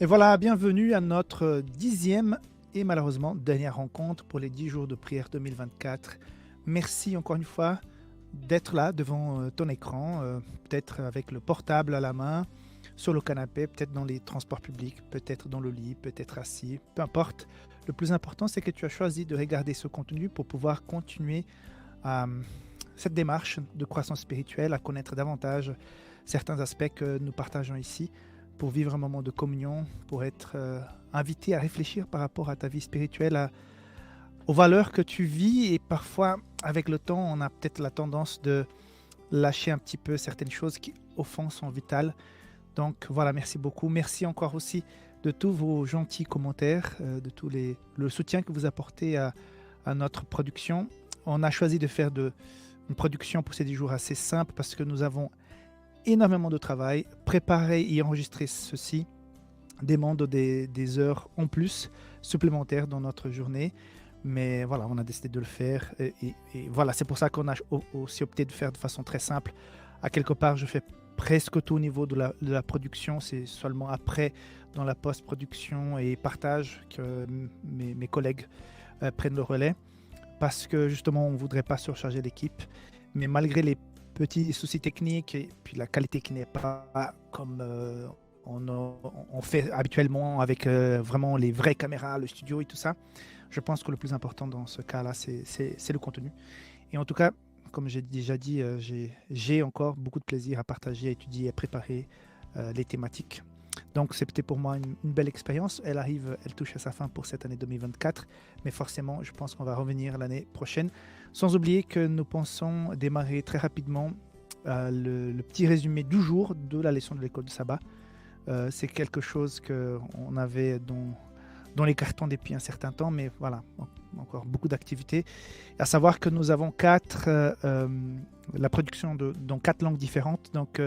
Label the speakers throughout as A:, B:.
A: Et voilà, bienvenue à notre 10e et malheureusement dernière rencontre pour les 10 jours de prière 2024. Merci encore une fois d'être là devant ton écran, peut-être avec le portable à la main, sur le canapé, peut-être dans les transports publics, peut-être dans le lit, peut-être assis, peu importe. Le plus important, c'est que tu as choisi de regarder ce contenu pour pouvoir continuer à cette démarche de croissance spirituelle, à connaître davantage certains aspects que nous partageons ici, pour vivre un moment de communion, pour être invité à réfléchir par rapport à ta vie spirituelle, aux valeurs que tu vis. Et parfois, avec le temps, on a peut-être la tendance de lâcher un petit peu certaines choses qui, au fond, sont vitales. Donc voilà, merci beaucoup. Merci encore aussi de tous vos gentils commentaires, de le soutien que vous apportez à notre production. On a choisi de faire une production pour ces 10 jours assez simple parce que nous avons énormément de travail. Préparer et enregistrer ceci demande des heures en plus supplémentaires dans notre journée. Mais voilà, on a décidé de le faire. Et voilà, c'est pour ça qu'on a aussi opté de faire de façon très simple. À quelque part, je fais presque tout au niveau de la production. C'est seulement après, dans la post-production et partage, que mes collègues prennent le relais. Parce que justement, on ne voudrait pas surcharger l'équipe. Mais malgré les petits soucis techniques et puis la qualité qui n'est pas comme on fait habituellement avec vraiment les vraies caméras, le studio et tout ça, je pense que le plus important dans ce cas-là, c'est le contenu. Et en tout cas, comme j'ai déjà dit, j'ai encore beaucoup de plaisir à partager, à étudier, à préparer les thématiques. Donc, c'était pour moi une belle expérience. Elle touche à sa fin pour cette année 2024. Mais forcément, je pense qu'on va revenir l'année prochaine. Sans oublier que nous pensons démarrer très rapidement le petit résumé du jour de la leçon de l'école de sabbat. C'est quelque chose qu'on avait dans les cartons depuis un certain temps, mais voilà, encore beaucoup d'activités. À savoir que nous avons la production dans 4 langues différentes. Donc,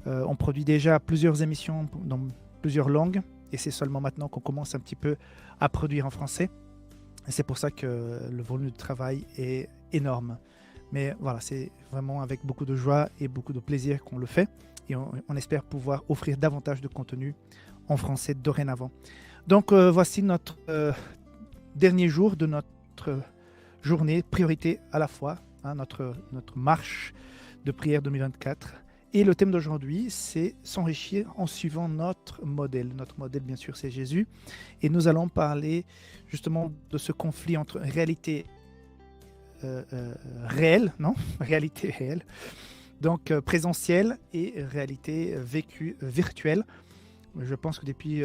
A: on produit déjà plusieurs émissions dans plusieurs langues, et c'est seulement maintenant qu'on commence un petit peu à produire en français. Et c'est pour ça que le volume de travail est énorme. Mais voilà, c'est vraiment avec beaucoup de joie et beaucoup de plaisir qu'on le fait. Et on espère pouvoir offrir davantage de contenu en français dorénavant. Donc voici notre dernier jour de notre journée, priorité à la fois, hein, notre marche de prière 2024. Et le thème d'aujourd'hui, c'est s'enrichir en suivant notre modèle. Notre modèle, bien sûr, c'est Jésus. Et nous allons parler justement de ce conflit entre réalité réelle, non réalité réelle, donc présentielle, et réalité vécue virtuelle. Je pense que depuis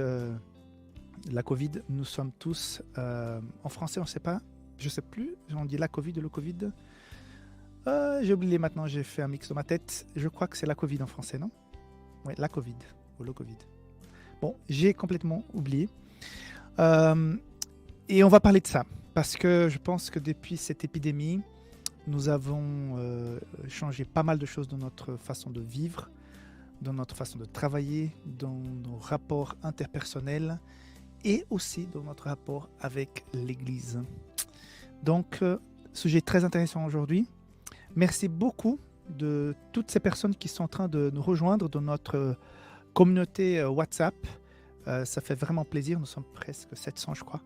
A: la Covid, nous sommes tous, en français, on ne sait pas, je ne sais plus, on dit la Covid ou le Covid. J'ai oublié maintenant, j'ai fait un mix dans ma tête. Je crois que c'est la Covid en français, non? Oui, la Covid ou le Covid. Bon, j'ai complètement oublié. Euh, et on va parler de ça, parce que je pense que depuis cette épidémie, nous avons changé pas mal de choses dans notre façon de vivre, dans notre façon de travailler, dans nos rapports interpersonnels et aussi dans notre rapport avec l'Église. Donc, sujet très intéressant aujourd'hui. Merci beaucoup de toutes ces personnes qui sont en train de nous rejoindre dans notre communauté WhatsApp. Ça fait vraiment plaisir, nous sommes presque 700 je crois.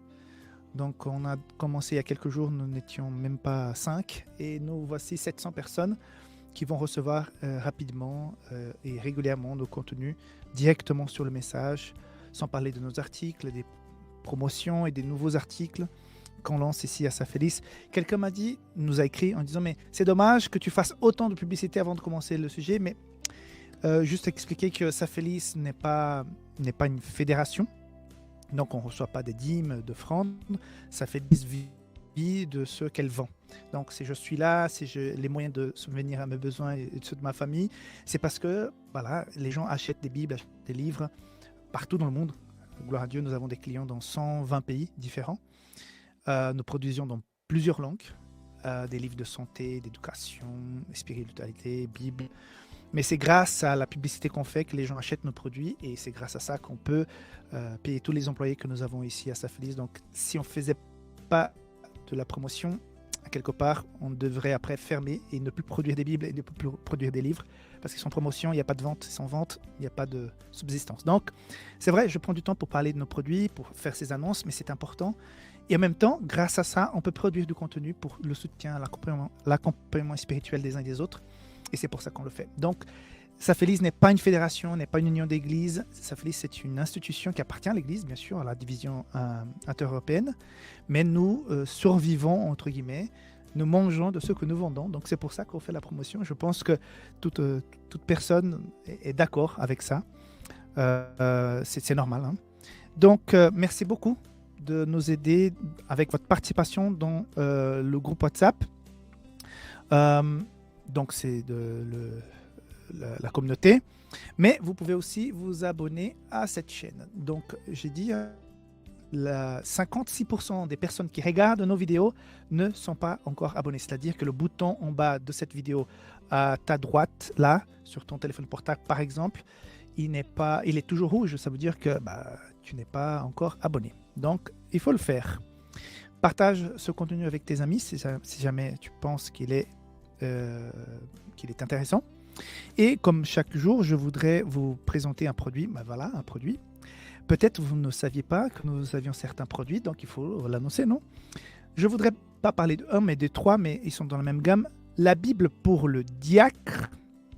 A: Donc on a commencé il y a quelques jours, nous n'étions même pas 5 et nous voici 700 personnes qui vont recevoir rapidement et régulièrement nos contenus directement sur le message, sans parler de nos articles, des promotions et des nouveaux articles qu'on lance ici à Safelis. Quelqu'un nous a écrit en disant mais c'est dommage que tu fasses autant de publicité avant de commencer le sujet, mais juste expliquer que Safelis n'est pas une fédération. Donc, on ne reçoit pas des dîmes, d'offrandes. Ça fait 10 vies de ce qu'elle vend. Donc, si je suis là, si j'ai les moyens de subvenir à mes besoins et ceux de ma famille, c'est parce que voilà, les gens achètent des Bibles, achètent des livres partout dans le monde. Gloire à Dieu, nous avons des clients dans 120 pays différents. Nous produisons dans plusieurs langues, des livres de santé, d'éducation, spiritualité, Bible. Mais c'est grâce à la publicité qu'on fait que les gens achètent nos produits, et c'est grâce à ça qu'on peut payer tous les employés que nous avons ici à Safelis. Donc, si on ne faisait pas de la promotion, À quelque part, on devrait après fermer et ne plus produire des Bibles et ne plus produire des livres parce qu'ils sont en promotion, il n'y a pas de vente, sans vente, il n'y a pas de subsistance. Donc, c'est vrai, je prends du temps pour parler de nos produits, pour faire ces annonces, mais c'est important. Et en même temps, grâce à ça, on peut produire du contenu pour le soutien, l'accompagnement spirituel des uns et des autres. Et c'est pour ça qu'on le fait. Donc, Safélis n'est pas une fédération, n'est pas une union d'églises. Safélis, c'est une institution qui appartient à l'église, bien sûr, à la division inter-européenne. Mais nous survivons, entre guillemets, nous mangeons de ce que nous vendons. Donc, c'est pour ça qu'on fait la promotion. Je pense que toute personne est d'accord avec ça. C'est normal. Hein. Donc, merci beaucoup de nous aider avec votre participation dans le groupe WhatsApp. Donc, c'est la communauté. Mais vous pouvez aussi vous abonner à cette chaîne. Donc, j'ai dit, 56% des personnes qui regardent nos vidéos ne sont pas encore abonnées. C'est-à-dire que le bouton en bas de cette vidéo à ta droite, là, sur ton téléphone portable par exemple, il est toujours rouge. Ça veut dire que tu n'es pas encore abonné. Donc, il faut le faire. Partage ce contenu avec tes amis si jamais tu penses qu'il est intéressant. Et comme chaque jour, je voudrais vous présenter un produit. Voilà, un produit. Peut-être vous ne saviez pas que nous avions certains produits, donc il faut l'annoncer, non? Je ne voudrais pas parler de 1, mais de 3, mais ils sont dans la même gamme. La Bible pour le diacre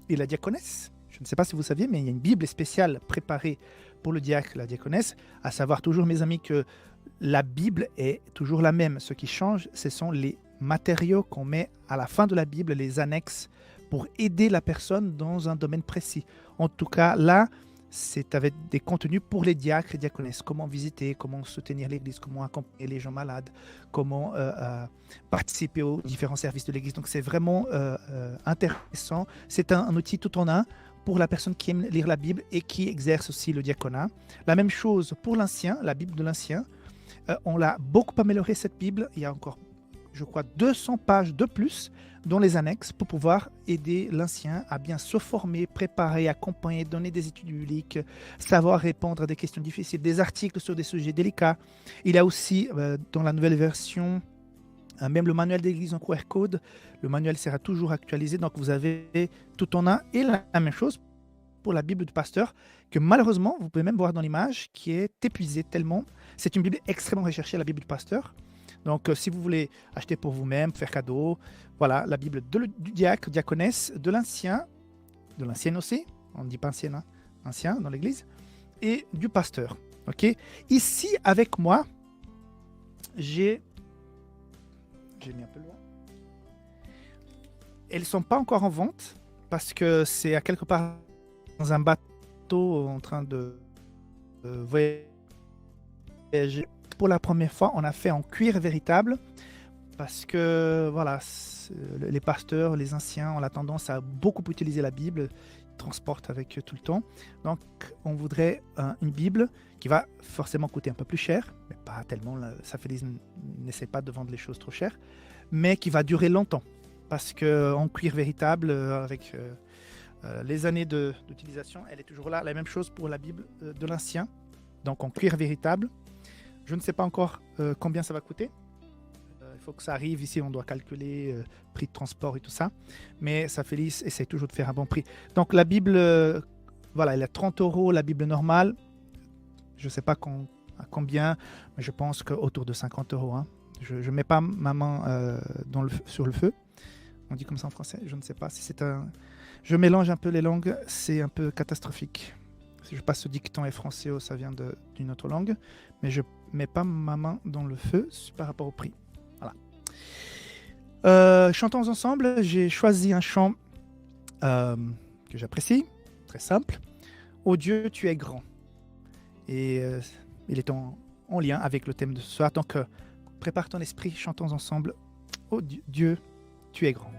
A: et la diaconesse. Je ne sais pas si vous saviez, mais il y a une Bible spéciale préparée pour le diacre et la diaconesse. À savoir toujours, mes amis, que la Bible est toujours la même. Ce qui change, ce sont les matériaux qu'on met à la fin de la Bible, les annexes, pour aider la personne dans un domaine précis. En tout cas, là, c'est avec des contenus pour les diacres et diaconesses. Comment visiter, comment soutenir l'église, comment accompagner les gens malades, comment participer aux différents services de l'église. Donc, c'est vraiment intéressant. C'est un outil tout en un pour la personne qui aime lire la Bible et qui exerce aussi le diaconat. La même chose pour l'Ancien, la Bible de l'Ancien. On l'a beaucoup amélioré, cette Bible. Il y a encore, je crois, 200 pages de plus dans les annexes pour pouvoir aider l'ancien à bien se former, préparer, accompagner, donner des études bibliques, savoir répondre à des questions difficiles, des articles sur des sujets délicats. Il y a aussi, dans la nouvelle version, même le manuel d'église en QR code. Le manuel sera toujours actualisé, donc vous avez tout en un. Et la même chose pour la Bible du pasteur, que malheureusement, vous pouvez même voir dans l'image, qui est épuisée tellement. C'est une Bible extrêmement recherchée, la Bible du pasteur. Donc, si vous voulez acheter pour vous-même, faire cadeau, voilà, la Bible du diacre, diaconesse, de l'ancienne aussi, on ne dit pas ancienne, hein, ancien dans l'église, et du pasteur. Ok. Ici, avec moi, j'ai mis un peu loin. Elles ne sont pas encore en vente parce que c'est à quelque part dans un bateau en train de voyager. Pour la première fois, on a fait en cuir véritable parce que voilà, les pasteurs, les anciens ont la tendance à beaucoup utiliser la Bible, ils transportent avec eux tout le temps. Donc, on voudrait une Bible qui va forcément coûter un peu plus cher, mais pas tellement. Safélis n'essaie pas de vendre les choses trop chères, mais qui va durer longtemps parce qu'en cuir véritable, avec les années d'utilisation, elle est toujours là. La même chose pour la Bible de l'Ancien, donc en cuir véritable. Je ne sais pas encore combien ça va coûter. Il faut que ça arrive. Ici, on doit calculer prix de transport et tout ça. Mais Safélis essaie toujours de faire un bon prix. Donc, la Bible, voilà, elle est à 30 €, la Bible normale. Je ne sais pas à combien, mais je pense qu'autour de 50 €. Hein. Je ne mets pas ma main sur le feu. On dit comme ça en français. Je ne sais pas si c'est un... Je mélange un peu les langues. C'est un peu catastrophique. Si je passe au dicton et français, ça vient d'une autre langue. Mais je mets pas ma main dans le feu par rapport au prix. Voilà. Chantons ensemble. J'ai choisi un chant que j'apprécie, très simple. Ô Dieu, tu es grand. Et il est en lien avec le thème de ce soir. Donc, prépare ton esprit, chantons ensemble. Ô Dieu, tu es grand.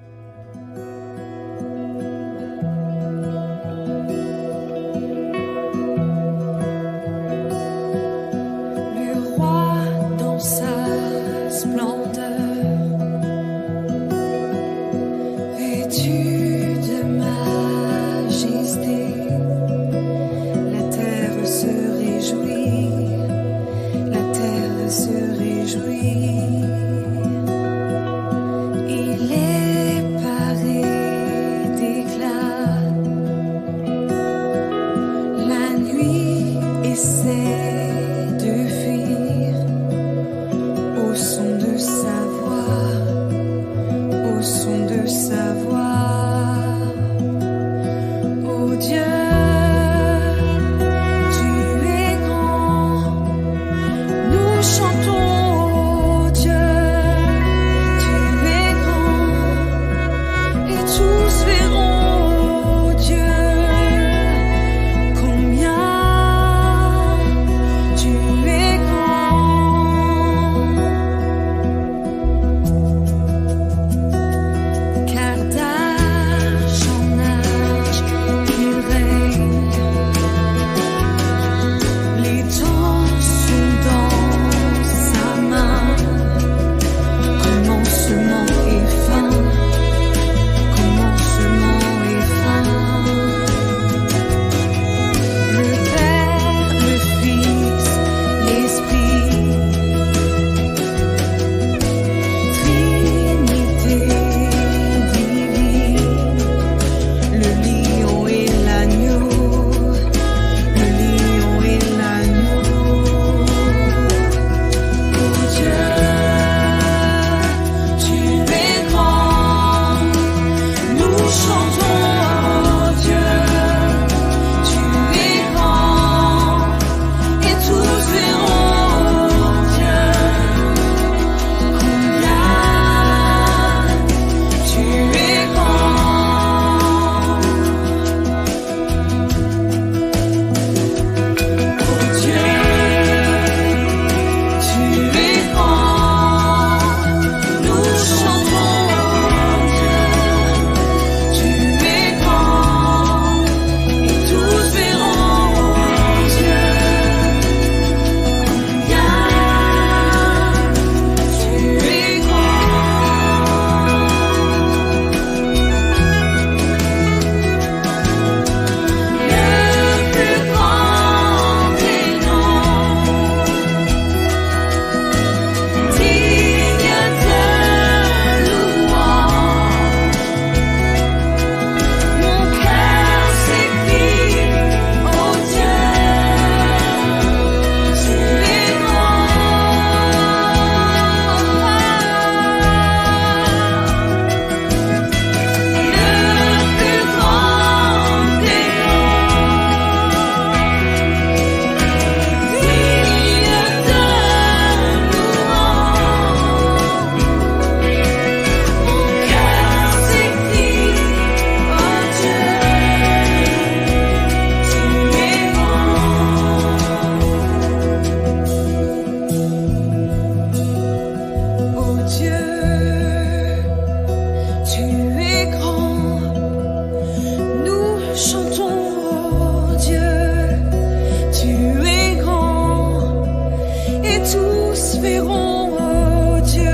B: verront, oh Dieu,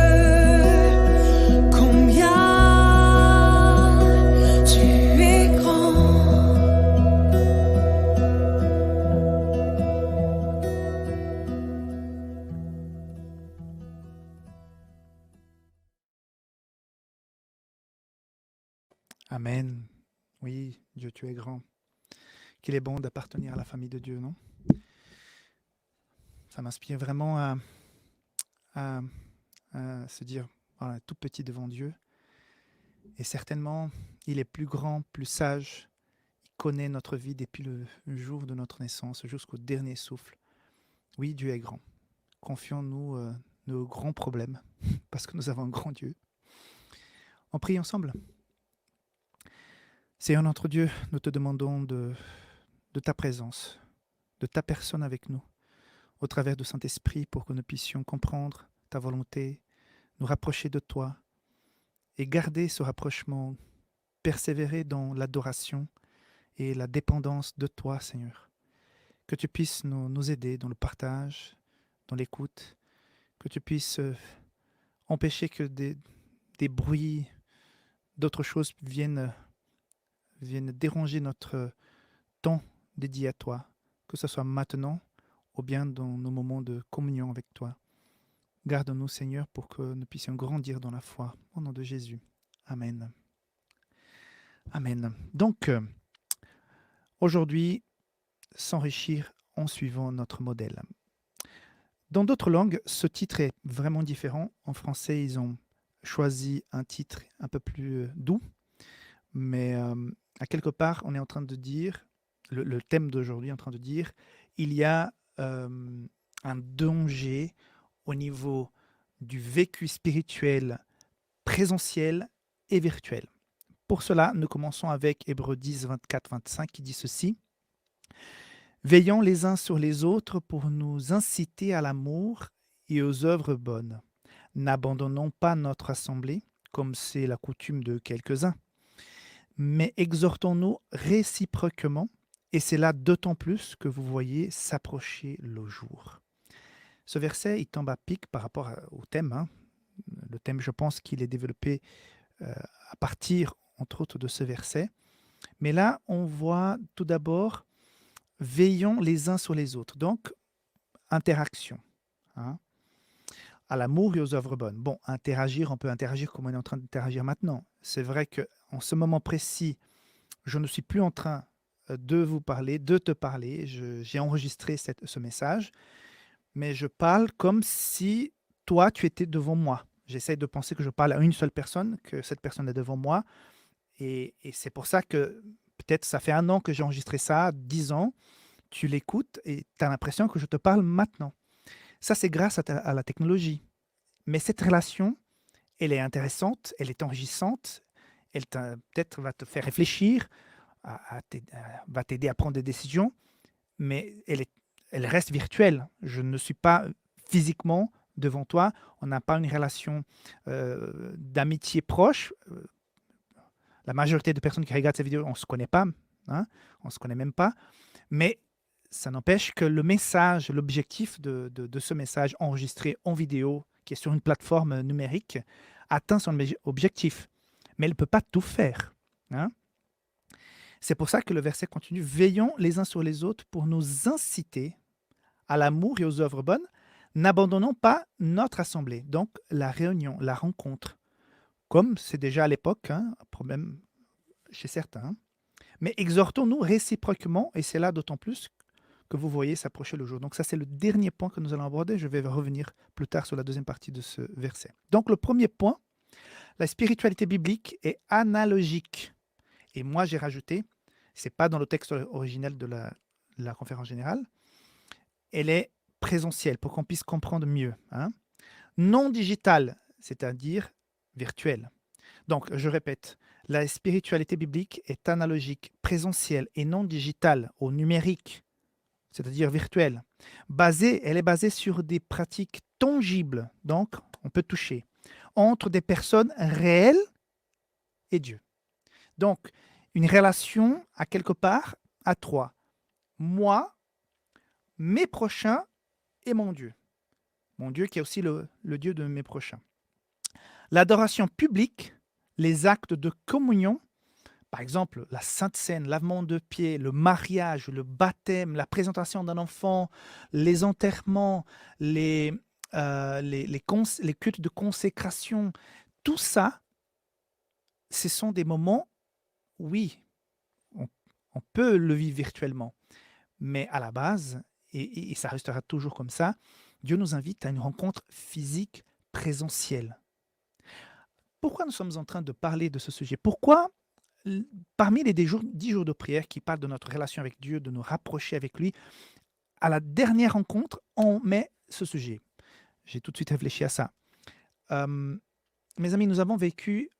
B: combien tu es grand.
A: Amen. Oui, Dieu, tu es grand. Qu'il est bon d'appartenir à la famille de Dieu, non? Ça m'inspire vraiment à- à se dire, voilà, tout petit devant Dieu. Et certainement, il est plus grand, plus sage. Il connaît notre vie depuis le jour de notre naissance jusqu'au dernier souffle. Oui, Dieu est grand. Confions-nous nos grands problèmes, parce que nous avons un grand Dieu. On prie ensemble. Seigneur notre Dieu, nous te demandons de ta présence, de ta personne avec nous, au travers du Saint-Esprit, pour que nous puissions comprendre ta volonté, nous rapprocher de toi et garder ce rapprochement, persévérer dans l'adoration et la dépendance de toi, Seigneur. Que tu puisses nous aider dans le partage, dans l'écoute, que tu puisses empêcher que des bruits, d'autres choses viennent déranger notre temps dédié à toi, que ce soit maintenant ou bien dans nos moments de communion avec toi. Garde-nous, Seigneur, pour que nous puissions grandir dans la foi. Au nom de Jésus. Amen. Amen. Donc, aujourd'hui, s'enrichir en suivant notre modèle. Dans d'autres langues, ce titre est vraiment différent. En français, ils ont choisi un titre un peu plus doux, mais à quelque part, on est en train de dire, le thème d'aujourd'hui est en train de dire, il y a un danger au niveau du vécu spirituel présentiel et virtuel. Pour cela, nous commençons avec Hébreux 10, 24-25 qui dit ceci. Veillons les uns sur les autres pour nous inciter à l'amour et aux œuvres bonnes. N'abandonnons pas notre assemblée, comme c'est la coutume de quelques-uns, mais exhortons-nous réciproquement, et c'est là d'autant plus que vous voyez s'approcher le jour. Ce verset, il tombe à pic par rapport au thème. Hein. Le thème, je pense qu'il est développé à partir, entre autres, de ce verset. Mais là, on voit tout d'abord veillons les uns sur les autres. Donc, interaction. Hein, à l'amour et aux œuvres bonnes. Bon, interagir, on peut interagir comme on est en train d'interagir maintenant. C'est vrai qu'en ce moment précis, je ne suis plus en train de vous parler, de te parler. J'ai enregistré ce message, mais je parle comme si toi, tu étais devant moi. J'essaie de penser que je parle à une seule personne, que cette personne est devant moi. Et c'est pour ça que peut-être ça fait 1 an que j'ai enregistré ça, 10 ans. Tu l'écoutes et tu as l'impression que je te parle maintenant. Ça, c'est grâce à la technologie. Mais cette relation, elle est intéressante, elle est enrichissante, elle peut-être va te faire réfléchir, va t'aider à prendre des décisions, mais elle reste virtuelle. Je ne suis pas physiquement devant toi, on n'a pas une relation d'amitié proche. La majorité des personnes qui regardent ces vidéos, on ne se connaît pas, hein, on ne se connaît même pas, mais ça n'empêche que le message, l'objectif de ce message enregistré en vidéo, qui est sur une plateforme numérique, atteint son objectif. Mais elle ne peut pas tout faire. Hein. C'est pour ça que le verset continue. Veillons les uns sur les autres pour nous inciter à l'amour et aux œuvres bonnes. N'abandonnons pas notre assemblée, donc la réunion, la rencontre, comme c'est déjà à l'époque, hein, un problème chez certains. Mais exhortons-nous réciproquement, et c'est là d'autant plus que vous voyez s'approcher le jour. Donc ça, c'est le dernier point que nous allons aborder. Je vais revenir plus tard sur la deuxième partie de ce verset. Donc le premier point, la spiritualité biblique est analogique. Et moi, j'ai rajouté, ce n'est pas dans le texte originel de la conférence générale, elle est présentielle pour qu'on puisse comprendre mieux. Hein. Non digitale, c'est-à-dire virtuelle. Donc, je répète, la spiritualité biblique est analogique, présentielle et non digitale au numérique, c'est-à-dire virtuelle. Elle est basée sur des pratiques tangibles, donc on peut toucher, entre des personnes réelles et Dieu. Donc, une relation à quelque part à 3. Moi, mes prochains et mon Dieu. mon Dieu qui est aussi le Dieu de mes prochains. L'adoration publique, les actes de communion, par exemple la Sainte Seine, lavement de pieds, le mariage, le baptême, la présentation d'un enfant, les enterrements, les cultes de consécration, tout ça, ce sont des moments, oui, on, on peut le vivre virtuellement, mais à la base, et ça restera toujours comme ça, Dieu nous invite à une rencontre physique présentielle. Pourquoi nous sommes en train de parler de ce sujet? Pourquoi, parmi les 10 jours de prière qui parlent de notre relation avec Dieu, de nous rapprocher avec lui, à la dernière rencontre, on met ce sujet? J'ai tout de suite réfléchi à ça. Euh, Mes amis, nous avons vécu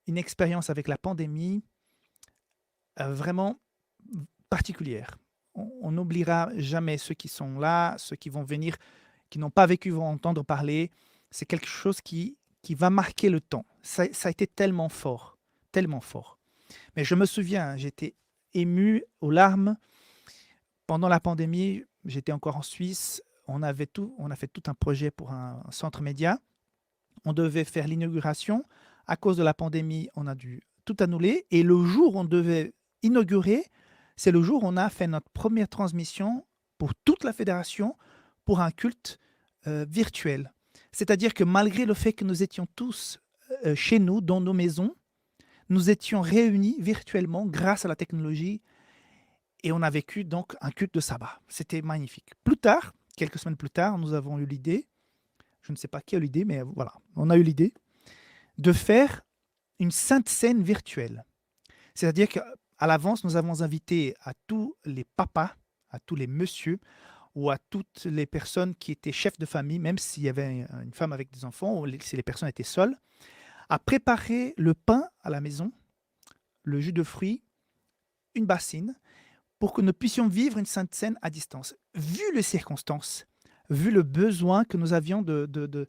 A: une expérience avec la pandémie vraiment particulière. On n'oubliera jamais ceux qui sont là, ceux qui vont venir, qui n'ont pas vécu, vont entendre parler. C'est quelque chose qui va marquer le temps. Ça a été tellement fort, tellement fort. Mais je me souviens, j'étais ému aux larmes. Pendant la pandémie, j'étais encore en Suisse. On a fait tout un projet pour un centre média. On devait faire l'inauguration. À cause de la pandémie, on a dû tout annuler. Et le jour où on devait inaugurer, c'est le jour où on a fait notre première transmission pour toute la fédération pour un culte virtuel. C'est-à-dire que malgré le fait que nous étions tous chez nous, dans nos maisons, nous étions réunis virtuellement grâce à la technologie et on a vécu donc un culte de sabbat. C'était magnifique. Plus tard, quelques semaines plus tard, nous avons eu l'idée, je ne sais pas qui a eu l'idée, mais voilà, on a eu l'idée de faire une sainte scène virtuelle. C'est-à-dire qu'à l'avance, nous avons invité à tous les papas, à tous les messieurs ou à toutes les personnes qui étaient chefs de famille, même s'il y avait une femme avec des enfants ou si les personnes étaient seules, à préparer le pain à la maison, le jus de fruits, une bassine, pour que nous puissions vivre une sainte scène à distance. Vu les circonstances, vu le besoin que nous avions de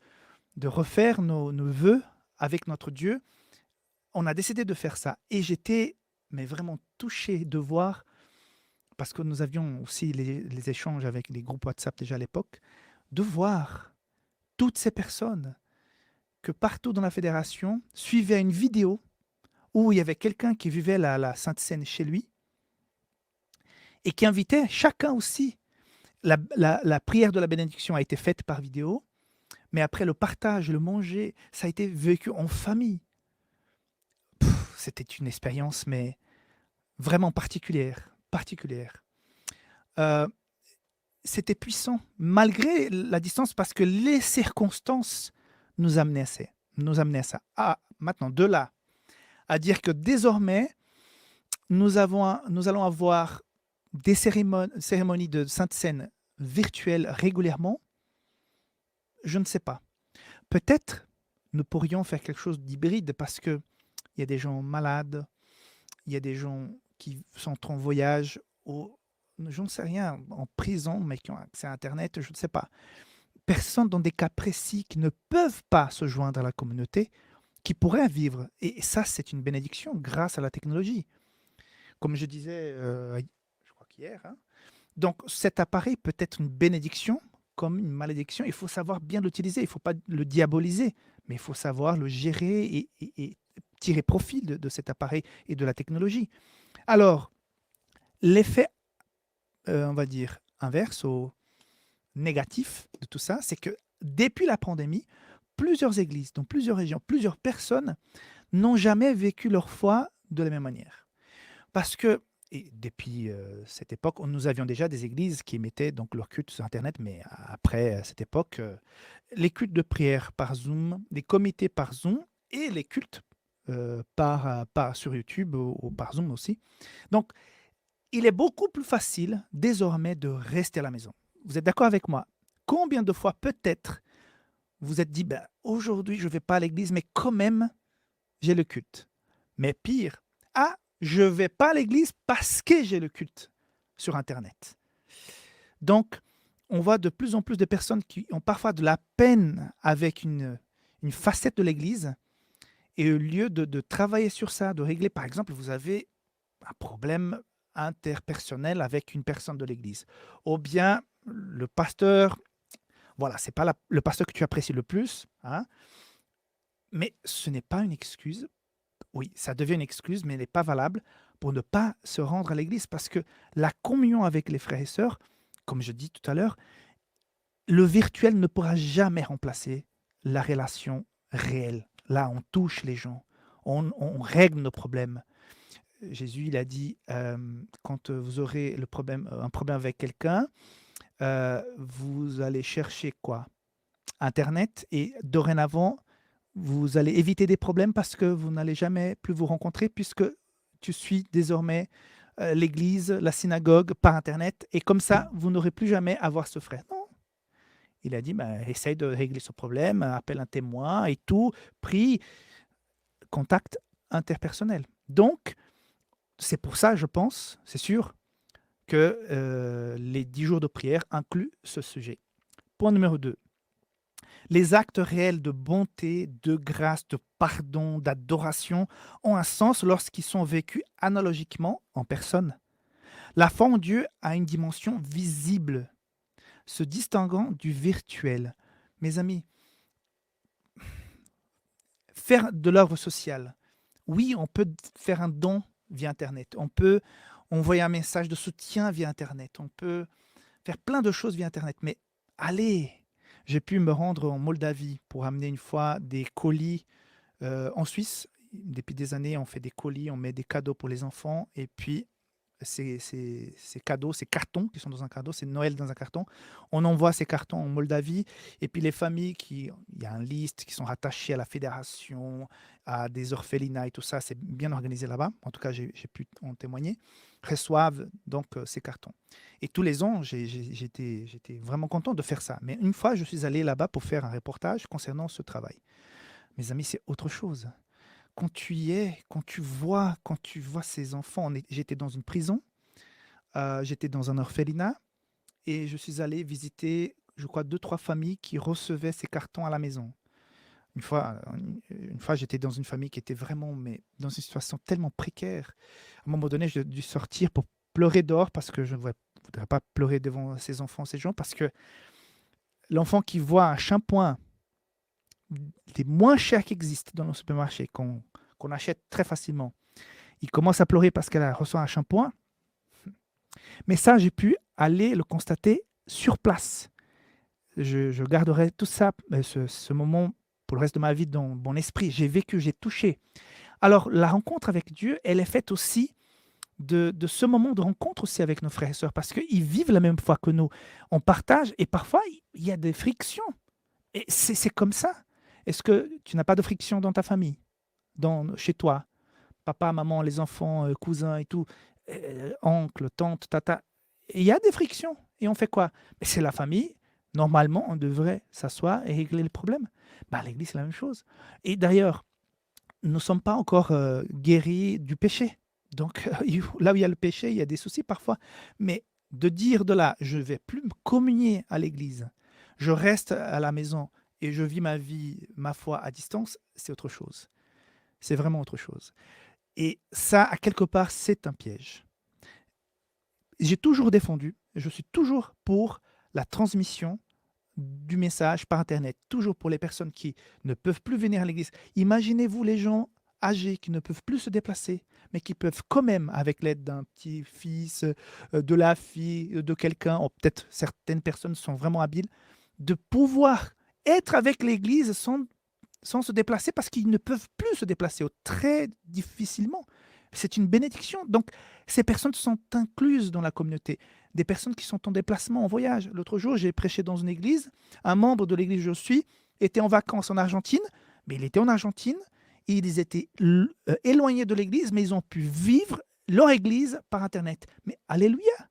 A: refaire nos vœux avec notre Dieu, on a décidé de faire ça. Et j'étais mais vraiment touché de voir, parce que nous avions aussi les échanges avec les groupes WhatsApp déjà à l'époque, de voir toutes ces personnes que partout dans la fédération suivaient une vidéo où il y avait quelqu'un qui vivait la Sainte Seine chez lui et qui invitait chacun aussi. La prière de la bénédiction a été faite par vidéo, mais après le partage, le manger, ça a été vécu en famille. C'était une expérience, mais vraiment particulière, particulière. Euh, C'était puissant, malgré la distance, parce que les circonstances nous amenaient à ça. Ah, maintenant, de là à dire que désormais, nous allons avoir des cérémonies de Sainte Seine virtuelles régulièrement, je ne sais pas. Peut-être nous pourrions faire quelque chose d'hybride parce qu'il y a des gens malades, il y a des gens qui sont en voyage ou, je ne sais rien, en prison, mais qui ont accès à Internet, je ne sais pas. Personnes dans des cas précis qui ne peuvent pas se joindre à la communauté, qui pourraient vivre. Et ça, c'est une bénédiction grâce à la technologie. Comme je disais, je crois qu'hier, hein. Donc cet appareil peut être une bénédiction comme une malédiction. Il faut savoir bien l'utiliser. Il ne faut pas le diaboliser, mais il faut savoir le gérer et tirer profit de cet appareil et de la technologie. Alors, l'effet, on va dire, inverse ou négatif de tout ça, c'est que depuis la pandémie, plusieurs églises, dans plusieurs régions, plusieurs personnes n'ont jamais vécu leur foi de la même manière. Parce que, et depuis cette époque, nous avions déjà des églises qui émettaient donc leur culte sur Internet, mais après cette époque, les cultes de prière par Zoom, les comités par Zoom et les cultes sur YouTube ou par Zoom aussi. Donc, il est beaucoup plus facile désormais de rester à la maison. Vous êtes d'accord avec moi? Combien de fois peut-être vous êtes dit, ben, aujourd'hui je ne vais pas à l'église, mais quand même, j'ai le culte. Mais pire, ah, je ne vais pas à l'église parce que j'ai le culte sur Internet. Donc, on voit de plus en plus de personnes qui ont parfois de la peine avec une facette de l'église. Et au lieu de travailler sur ça, de régler, par exemple, vous avez un problème interpersonnel avec une personne de l'église. Ou bien le pasteur, Voilà, c'est pas le pasteur que tu apprécies le plus, hein, mais ce n'est pas une excuse. Oui, ça devient une excuse, mais elle n'est pas valable pour ne pas se rendre à l'église parce que la communion avec les frères et sœurs, comme je dis tout à l'heure, le virtuel ne pourra jamais remplacer la relation réelle. Là, on touche les gens, on règle nos problèmes. Jésus, il a dit, quand vous aurez un problème avec quelqu'un, vous allez chercher quoi? Internet, et dorénavant, vous allez éviter des problèmes parce que vous n'allez jamais plus vous rencontrer puisque tu suis désormais l'église, la synagogue par Internet, et comme ça, vous n'aurez plus jamais à voir ce frère. Non, il a dit, bah, essaye de régler ce problème, appelle un témoin et tout, prie, contact interpersonnel. Donc, c'est pour ça, je pense, c'est sûr, que les 10 jours de prière incluent ce sujet. Point numéro 2. Les actes réels de bonté, de grâce, de pardon, d'adoration ont un sens lorsqu'ils sont vécus analogiquement en personne. La foi en Dieu a une dimension visible, se distinguant du virtuel. Mes amis, faire de l'œuvre sociale. Oui, on peut faire un don via Internet. On peut envoyer un message de soutien via Internet. On peut faire plein de choses via Internet. Mais allez, j'ai pu me rendre en Moldavie pour amener une fois des colis en Suisse. Depuis des années, on fait des colis, on met des cadeaux pour les enfants. Et puis, ces cadeaux, ces cartons qui sont dans un cadeau, c'est Noël dans un carton. On envoie ces cartons en Moldavie. Et puis les familles, il y a une liste qui sont rattachées à la fédération, à des orphelinats et tout ça, c'est bien organisé là-bas. En tout cas, j'ai pu en témoigner. Reçoivent donc ces cartons. Et tous les ans, j'étais vraiment content de faire ça. Mais une fois, je suis allé là-bas pour faire un reportage concernant ce travail. Mes amis, c'est autre chose. Quand tu y es, quand tu vois ces enfants, j'étais dans une prison, j'étais dans un orphelinat, et je suis allé visiter, je crois, deux, trois familles qui recevaient ces cartons à la maison. Une fois, j'étais dans une famille qui était vraiment, mais dans une situation tellement précaire. À un moment donné, j'ai dû sortir pour pleurer dehors parce que je ne voudrais pas pleurer devant ces enfants, ces gens, parce que l'enfant qui voit un shampoing des moins chers qui existent dans le supermarché, qu'on achète très facilement, il commence à pleurer parce qu'elle reçoit un shampoing. Mais ça, j'ai pu aller le constater sur place. Je garderai tout ça, ce moment, pour le reste de ma vie dans mon esprit. J'ai vécu, j'ai touché. Alors, la rencontre avec Dieu, elle est faite aussi de ce moment de rencontre aussi avec nos frères et sœurs, parce qu'ils vivent la même foi que nous. On partage, et parfois, il y a des frictions. Et c'est comme ça. Est-ce que tu n'as pas de friction dans ta famille, chez toi? Papa, maman, les enfants, cousins et tout, oncle, tante, tata. Il y a des frictions. Et on fait quoi? Mais c'est la famille. Normalement, on devrait s'asseoir et régler le problème. Bah, l'Église, c'est la même chose. Et d'ailleurs, nous ne sommes pas encore guéris du péché. Donc, là où il y a le péché, il y a des soucis parfois. Mais de dire de là, je ne vais plus me communier à l'Église, je reste à la maison et je vis ma vie, ma foi à distance, c'est autre chose. C'est vraiment autre chose. Et ça, à quelque part, c'est un piège. J'ai toujours défendu, je suis toujours pour la transmission du message par Internet, toujours pour les personnes qui ne peuvent plus venir à l'église. Imaginez-vous les gens âgés qui ne peuvent plus se déplacer, mais qui peuvent quand même, avec l'aide d'un petit-fils, de la fille, de quelqu'un, ou peut-être certaines personnes sont vraiment habiles, de pouvoir être avec l'église sans se déplacer parce qu'ils ne peuvent plus se déplacer très difficilement. C'est une bénédiction. Donc, ces personnes sont incluses dans la communauté. Des personnes qui sont en déplacement, en voyage. L'autre jour, j'ai prêché dans une église. Un membre de l'église où je suis était en vacances en Argentine, mais il était en Argentine. Ils étaient éloignés de l'église, mais ils ont pu vivre leur église par Internet. Mais alléluia!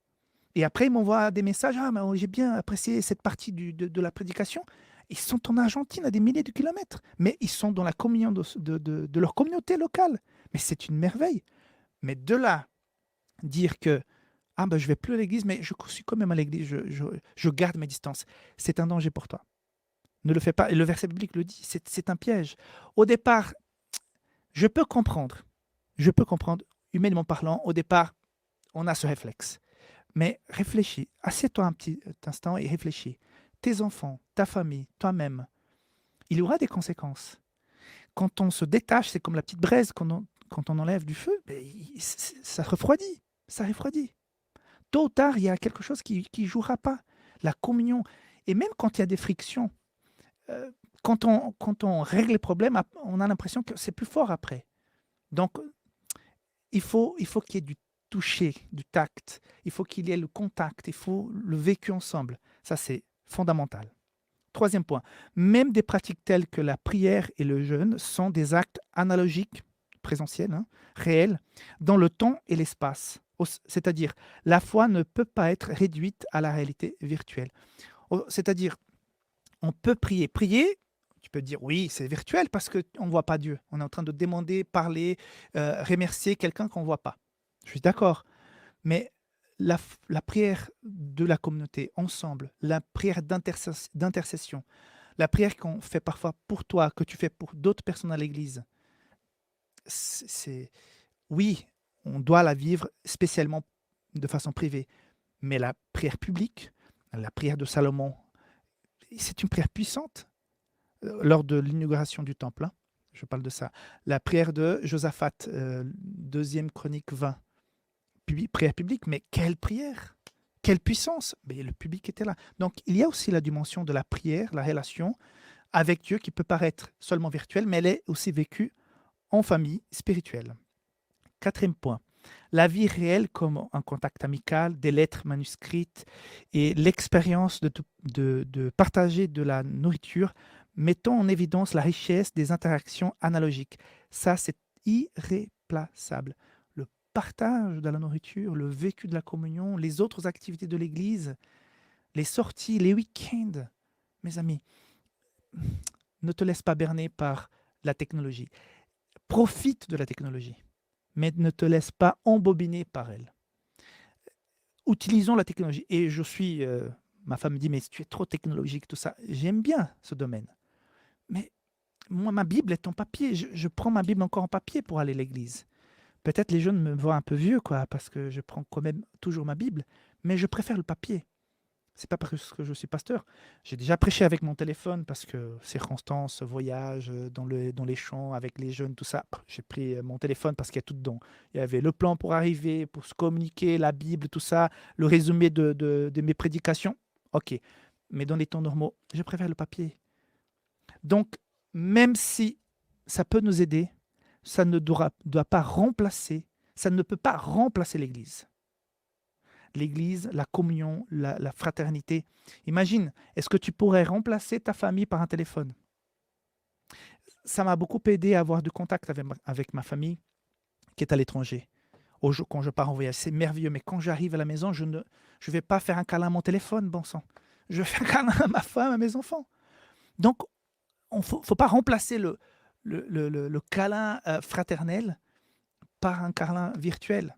A: Et après, ils m'envoient des messages. Ah, mais j'ai bien apprécié cette partie de la prédication. Ils sont en Argentine à des milliers de kilomètres, mais ils sont dans la communion de leur communauté locale. Mais c'est une merveille. Mais de là, dire que ah ben, je vais plus à l'église, mais je suis quand même à l'église, je garde mes distances, c'est un danger pour toi. Ne le fais pas. Et le verset biblique le dit, c'est un piège. Au départ, je peux comprendre, humainement parlant, au départ, on a ce réflexe. Mais réfléchis, assieds-toi un petit instant et réfléchis. tes enfants, ta famille, toi-même, il y aura des conséquences. Quand on se détache, c'est comme la petite braise quand on enlève du feu, ben, ça refroidit. Ça refroidit. Tôt ou tard, il y a quelque chose qui ne jouera pas. La communion. Et même quand il y a des frictions, euh, quand on règle les problèmes, on a l'impression que c'est plus fort après. Donc, il faut qu'il y ait du toucher, du tact. Il faut qu'il y ait le contact. Il faut le vécu ensemble. Ça, c'est fondamental. Troisième point, même des pratiques telles que la prière et le jeûne sont des actes analogiques, présentiels, hein, réels, dans le temps et l'espace. C'est-à-dire, la foi ne peut pas être réduite à la réalité virtuelle. C'est-à-dire, on peut prier. Prier, tu peux dire, oui, c'est virtuel parce qu'on ne voit pas Dieu. On est en train de demander, parler, remercier quelqu'un qu'on ne voit pas. Je suis d'accord. Mais la prière de la communauté, ensemble, la prière d'intercession, la prière qu'on fait parfois pour toi, que tu fais pour d'autres personnes à l'église, c'est oui, on doit la vivre spécialement de façon privée. Mais la prière publique, la prière de Salomon, c'est une prière puissante lors de l'inauguration du temple, hein. Je parle de ça. La prière de Josaphat, deuxième Chronique 20, prière publique, mais quelle prière! Quelle puissance! Mais le public était là. Donc, il y a aussi la dimension de la prière, la relation avec Dieu qui peut paraître seulement virtuelle, mais elle est aussi vécue en famille spirituelle. Quatrième point, la vie réelle comme un contact amical, des lettres manuscrites et l'expérience de partager de la nourriture, mettant en évidence la richesse des interactions analogiques. Ça, c'est irréplaçable. Le partage de la nourriture, le vécu de la communion, les autres activités de l'Église, les sorties, les week-ends. Mes amis, ne te laisse pas berner par la technologie. Profite de la technologie, mais ne te laisse pas embobiner par elle. Utilisons la technologie. Et ma femme me dit, mais tu es trop technologique, tout ça. J'aime bien ce domaine. Mais moi, ma Bible est en papier. Je prends ma Bible encore en papier pour aller à l'église. Peut-être les jeunes me voient un peu vieux, quoi, parce que je prends quand même toujours ma Bible, mais je préfère le papier. C'est pas parce que je suis pasteur. J'ai déjà prêché avec mon téléphone parce que circonstances, voyage dans les champs avec les jeunes, tout ça. J'ai pris mon téléphone parce qu'il y a tout dedans. Il y avait le plan pour arriver, pour se communiquer, la Bible, tout ça, le résumé de mes prédications. OK. Mais dans les temps normaux, je préfère le papier. Donc, même si ça peut nous aider, ça ne doit pas remplacer, ça ne peut pas remplacer l'Église. L'Église, la communion, la fraternité. Imagine, est-ce que tu pourrais remplacer ta famille par un téléphone? Ça m'a beaucoup aidé à avoir du contact avec ma famille qui est à l'étranger. Quand je pars en voyage, c'est merveilleux. Mais quand j'arrive à la maison, je ne vais pas faire un câlin à mon téléphone, bon sang. Je vais faire un câlin à ma femme, à mes enfants. Donc, il ne faut pas remplacer le câlin fraternel par un câlin virtuel.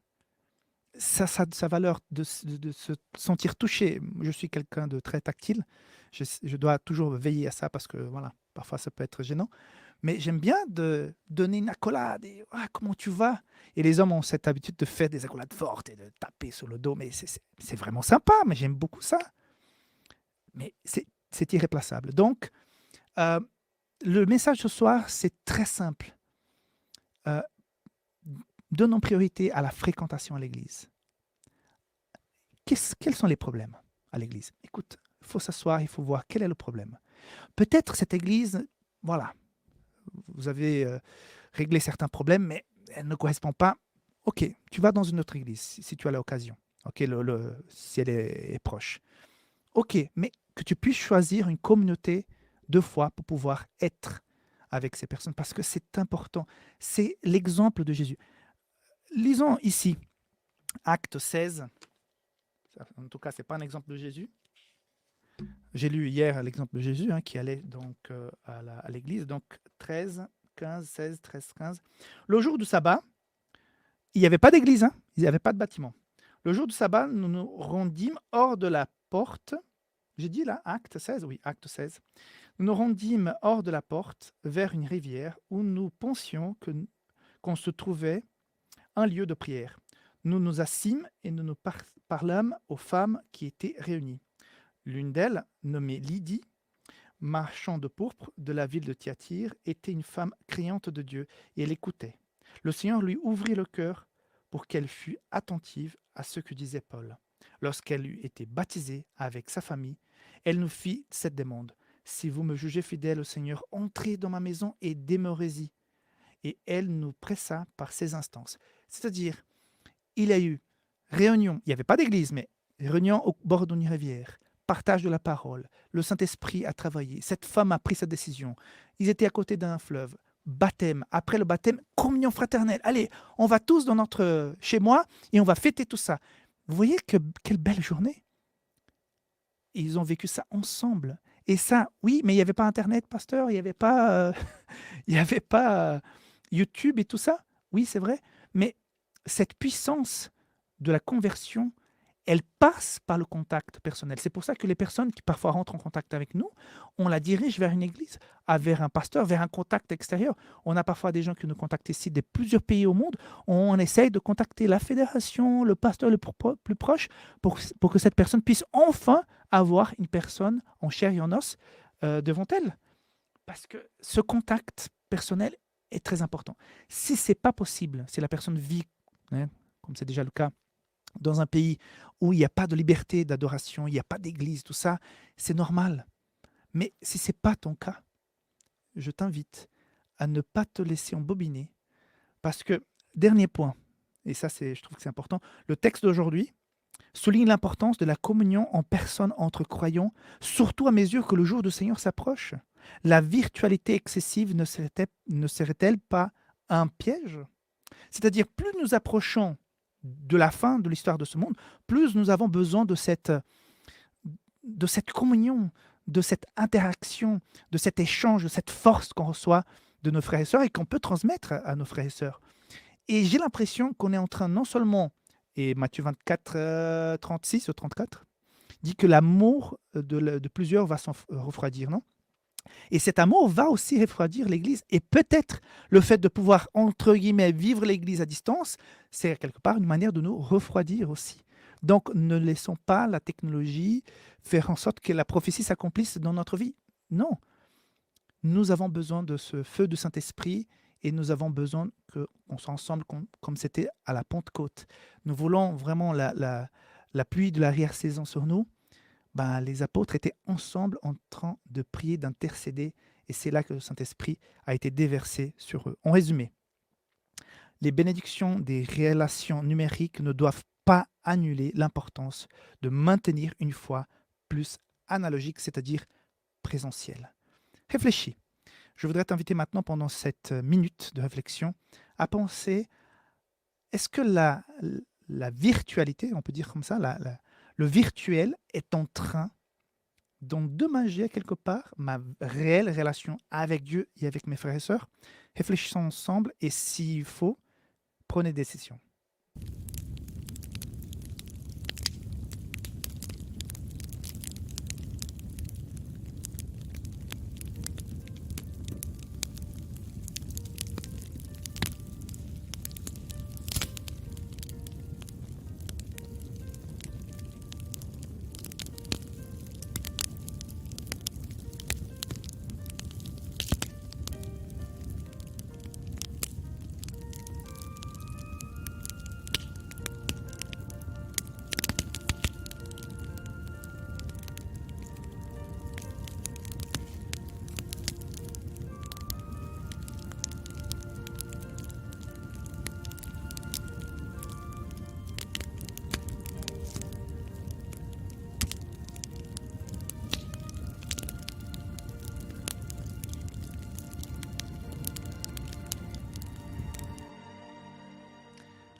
A: Sa valeur de se sentir touché. Je suis quelqu'un de très tactile. Je dois toujours veiller à ça parce que voilà, parfois ça peut être gênant. Mais j'aime bien de donner une accolade et ah, comment tu vas? Et les hommes ont cette habitude de faire des accolades fortes et de taper sur le dos. Mais c'est vraiment sympa, mais j'aime beaucoup ça. Mais c'est irréplaçable. Donc, le message ce soir, c'est très simple. Euh, Donnons priorité à la fréquentation à l'église. Quels sont les problèmes à l'église? Écoute, il faut s'asseoir, il faut voir quel est le problème. Peut-être cette église, voilà, vous avez réglé certains problèmes, mais elle ne correspond pas. Ok, tu vas dans une autre église si tu as l'occasion, ok, si elle est proche. Ok, mais que tu puisses choisir une communauté de foi pour pouvoir être avec ces personnes, parce que c'est important. C'est l'exemple de Jésus. Lisons ici, Acte 16. En tout cas, ce n'est pas un exemple de Jésus. J'ai lu hier l'exemple de Jésus qui allait donc à l'église. Donc 13, 15, 16, 13, 15. Le jour du sabbat, il n'y avait pas d'église, il n'y avait pas de bâtiment. Le jour du sabbat, nous nous rendîmes hors de la porte. J'ai dit là, Acte 16? Oui, Acte 16. Nous nous rendîmes hors de la porte vers une rivière où nous pensions qu'on se trouvait un lieu de prière. Nous nous assîmes et nous nous parlâmes aux femmes qui étaient réunies. L'une d'elles, nommée Lydie, marchand de pourpre de la ville de Thyatire, était une femme crayante de Dieu et elle écoutait. Le Seigneur lui ouvrit le cœur pour qu'elle fût attentive à ce que disait Paul. Lorsqu'elle eut été baptisée avec sa famille, elle nous fit cette demande. Si vous me jugez fidèle au Seigneur, entrez dans ma maison et demeurez-y. Et elle nous pressa par ses instances. C'est-à-dire, il y a eu réunion, il n'y avait pas d'église, mais réunion au bord d'une rivière, partage de la parole, le Saint-Esprit a travaillé, cette femme a pris sa décision, ils étaient à côté d'un fleuve, baptême, après le baptême, communion fraternelle, allez, on va tous dans notre chez moi et on va fêter tout ça. Vous voyez quelle belle journée. Ils ont vécu ça ensemble. Et ça, oui, mais il n'y avait pas Internet, pasteur, il n'y avait pas, il y avait pas YouTube et tout ça. Oui, c'est vrai. Mais cette puissance de la conversion, elle passe par le contact personnel. C'est pour ça que les personnes qui parfois rentrent en contact avec nous, on la dirige vers une église, vers un pasteur, vers un contact extérieur. On a parfois des gens qui nous contactent ici de plusieurs pays au monde. On essaye de contacter la fédération, le pasteur le plus proche, pour que cette personne puisse enfin avoir une personne en chair et en os devant elle. Parce que ce contact personnel est très important. Si ce n'est pas possible, si la personne vit, hein, comme c'est déjà le cas, dans un pays où il n'y a pas de liberté d'adoration, il n'y a pas d'église, tout ça, c'est normal. Mais si ce n'est pas ton cas, je t'invite à ne pas te laisser embobiner. Parce que, dernier point, et ça je trouve que c'est important, le texte d'aujourd'hui souligne l'importance de la communion en personne entre croyants, surtout à mesure que le jour du Seigneur s'approche. La virtualité excessive ne serait-elle pas un piège? C'est-à-dire, plus nous approchons de la fin de l'histoire de ce monde, plus nous avons besoin de cette communion, de cette interaction, de cet échange, de cette force qu'on reçoit de nos frères et sœurs et qu'on peut transmettre à nos frères et sœurs. Et j'ai l'impression qu'on est en train non seulement, et Matthieu 24, 36 ou 34, dit que l'amour de plusieurs va s'en refroidir, non? Et cet amour va aussi refroidir l'Église. Et peut-être le fait de pouvoir, entre guillemets, vivre l'Église à distance, c'est quelque part une manière de nous refroidir aussi. Donc, ne laissons pas la technologie faire en sorte que la prophétie s'accomplisse dans notre vie. Non. Nous avons besoin de ce feu du Saint-Esprit et nous avons besoin qu'on soit ensemble comme c'était à la Pentecôte. Nous voulons vraiment la pluie de l'arrière-saison sur nous. Ben, les apôtres étaient ensemble en train de prier, d'intercéder, et c'est là que le Saint-Esprit a été déversé sur eux. En résumé, les bénédictions des relations numériques ne doivent pas annuler l'importance de maintenir une foi plus analogique, c'est-à-dire présentielle. Réfléchis. Je voudrais t'inviter maintenant, pendant cette minute de réflexion, à penser, est-ce que la virtualité, on peut dire comme ça, le virtuel est en train d'endommager quelque part ma réelle relation avec Dieu et avec mes frères et sœurs? Réfléchissons ensemble et s'il faut, prenez des décisions.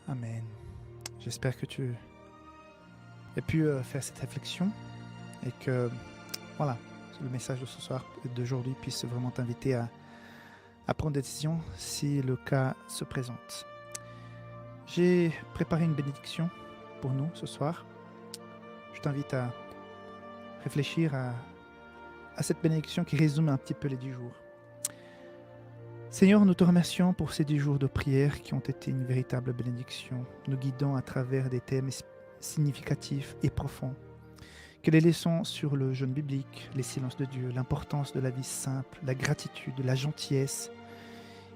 A: Amen. J'espère que tu as pu faire cette réflexion et que, voilà, le message de ce soir, d'aujourd'hui, puisse vraiment t'inviter à prendre des décisions si le cas se présente. J'ai préparé une bénédiction pour nous ce soir. Je t'invite à réfléchir à cette bénédiction qui résume un petit peu les 10 jours. Seigneur, nous te remercions pour ces 10 jours de prière qui ont été une véritable bénédiction, nous guidant à travers des thèmes significatifs et profonds Que les leçons sur le jeûne biblique, les silences de Dieu, l'importance de la vie simple, la gratitude, la gentillesse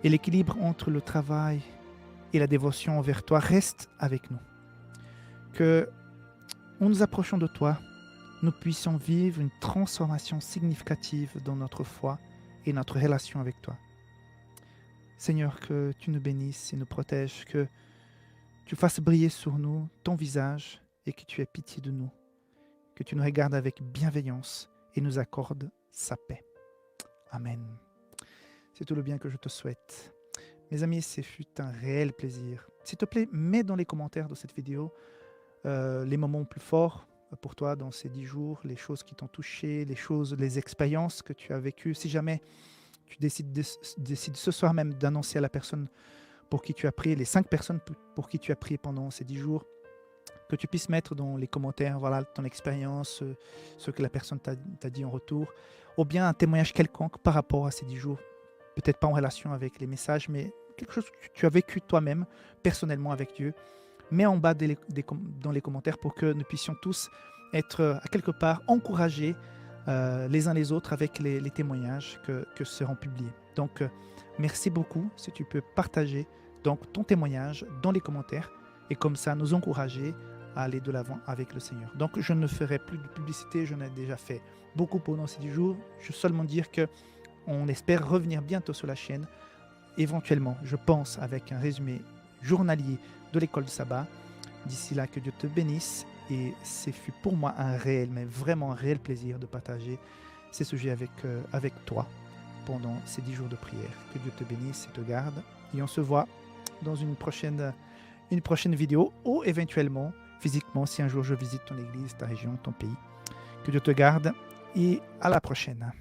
A: et l'équilibre entre le travail et la dévotion envers toi restent avec nous. Que, en nous approchant de toi, nous puissions vivre une transformation significative dans notre foi et notre relation avec toi. Seigneur, que tu nous bénisses et nous protèges, que tu fasses briller sur nous ton visage et que tu aies pitié de nous, que tu nous regardes avec bienveillance et nous accordes sa paix. Amen. C'est tout le bien que je te souhaite. Mes amis, ce fut un réel plaisir. S'il te plaît, mets dans les commentaires de cette vidéo les moments plus forts pour toi dans ces 10 jours, les choses qui t'ont touché, les expériences que tu as vécues. Si jamais tu décides ce soir même d'annoncer à la personne pour qui tu as prié, les 5 personnes pour qui tu as prié pendant ces 10 jours, que tu puisses mettre dans les commentaires voilà, ton expérience, ce que la personne t'a dit en retour, ou bien un témoignage quelconque par rapport à ces 10 jours, peut-être pas en relation avec les messages, mais quelque chose que tu as vécu toi-même, personnellement avec Dieu. Mets en bas dans les commentaires pour que nous puissions tous être à quelque part encouragés les uns les autres avec les témoignages que seront publiés. Donc, merci beaucoup si tu peux partager donc, ton témoignage dans les commentaires et comme ça nous encourager à aller de l'avant avec le Seigneur. Donc, je ne ferai plus de publicité, je n'ai déjà fait beaucoup pendant ces 10 jours. Je veux seulement dire qu'on espère revenir bientôt sur la chaîne, éventuellement, je pense, avec un résumé journalier de l'école de sabbat. D'ici là, que Dieu te bénisse. Et ce fut pour moi un réel, mais vraiment un réel plaisir de partager ces sujets avec toi pendant ces 10 jours de prière. Que Dieu te bénisse et te garde. Et on se voit dans une prochaine vidéo ou éventuellement physiquement si un jour je visite ton église, ta région, ton pays. Que Dieu te garde et à la prochaine.